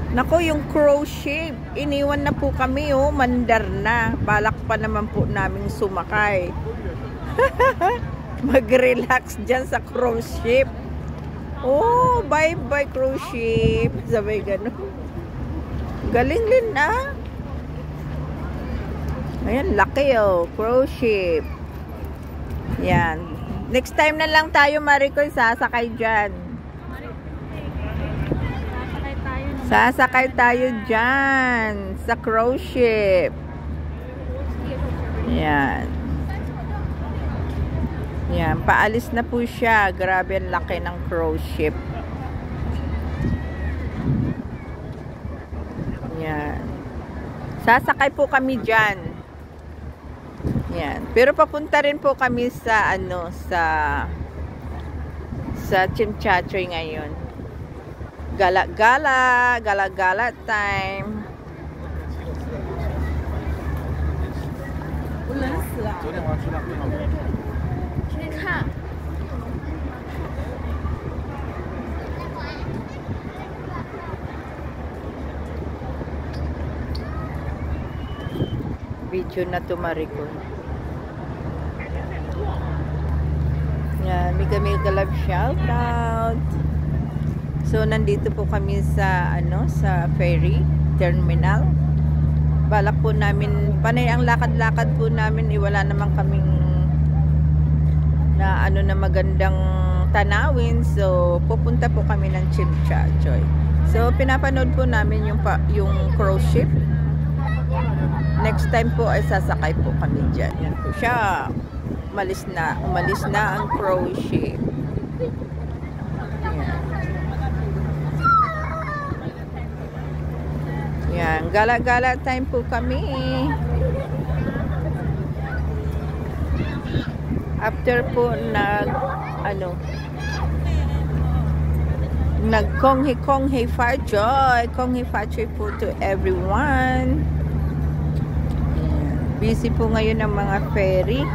Nako, yung cruise ship. Iniwan na po kami, oh. Mandar na. Balak pa naman po namin sumakay. Mag-relax dyan sa cruise ship. Oh, bye-bye cruise ship. Sabay gano'n. Galing din, ah. Ayan, laki, oh. Cruise ship. Yan. Next time na lang tayo, Maricoy, sasakay dyan. Sasakay tayo dyan sa cruise ship. Yan. Yan. Paalis na po siya. Grabe ang laki ng cruise ship. Yan. Sasakay po kami dyan. Yan. Pero papunta rin po kami sa ano, sa Chimchachoy ngayon. Gala-gala, gala-gala time. Video na to, Maricoy. Yan, mega love shout out. So nandito po kami sa ano, sa ferry terminal. Balak po namin, panay ang lakad-lakad po namin, wala naman kaming na ano na magandang tanawin. So pupunta po kami ng Chimchachoy. So pinapanood po namin yung cruise ship. Next time po ay sasakay po kami diyan. Yan po siya. Umalis na ang cruise ship. Yan, gala-gala time po kami. After po nag-konghe fa joy. Konghe fa joy po to everyone. Busy po ngayon ang mga ferry.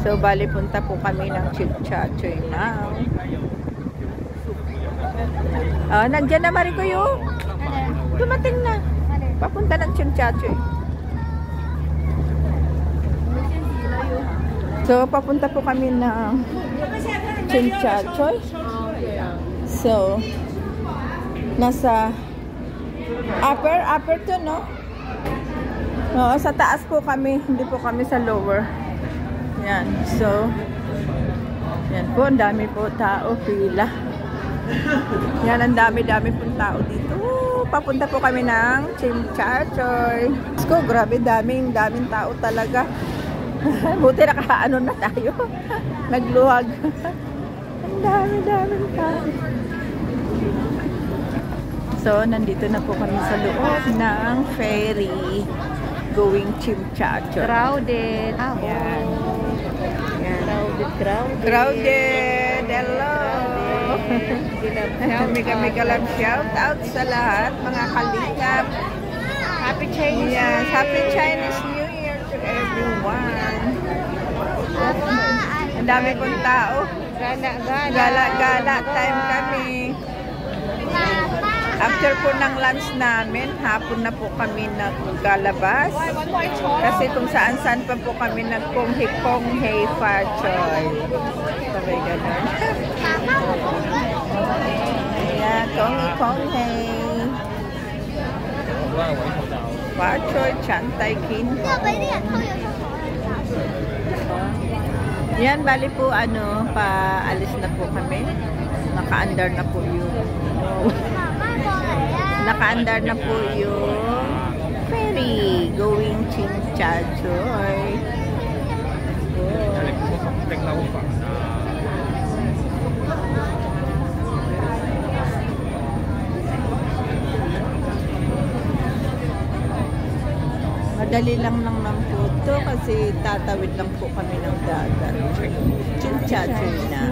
So, bali punta po kami ng Chimchachoy now. Nandiyan na, Maricoy, oh. Dumating na. Papunta ng Chimchachoy. So, papunta po kami ng Chimchachoy. So, nasa upper to, no? Oo, sa taas po kami. Hindi po kami sa lower. Yan. So, yan po. Ang dami po tao. Pila. Yan, ang dami-dami pong tao dito. Papunta po kami ng Chimchachoy. Ko, grabe, daming tao talaga. Buti nakaano na tayo. Nagluwag. Ang dami-daming tao. So, nandito na po kami sa loob ng ferry going Chimchachoy. Crowded. Yan. Yan. Crowded. Hello. Mega love shout out sa lahat mga kalingap. Happy Chinese New Year. Happy Chinese New Year to everyone. Ang dami pong tao. Gala time kami. After po ng lunch namin, hapon na po kami nagkalabas. Kasi kung saan-saan pa po kami nagkonghe fa choy. Sabay ganun. Ayan, konghe. Fa choy, chantay kin. Yan, bali po paalis na po kami. Naka-andar na po yung ferry going Chimchachoy. Madali lang ng po to kasi tatawid lang po kami ng dagat. Chimchachoy na.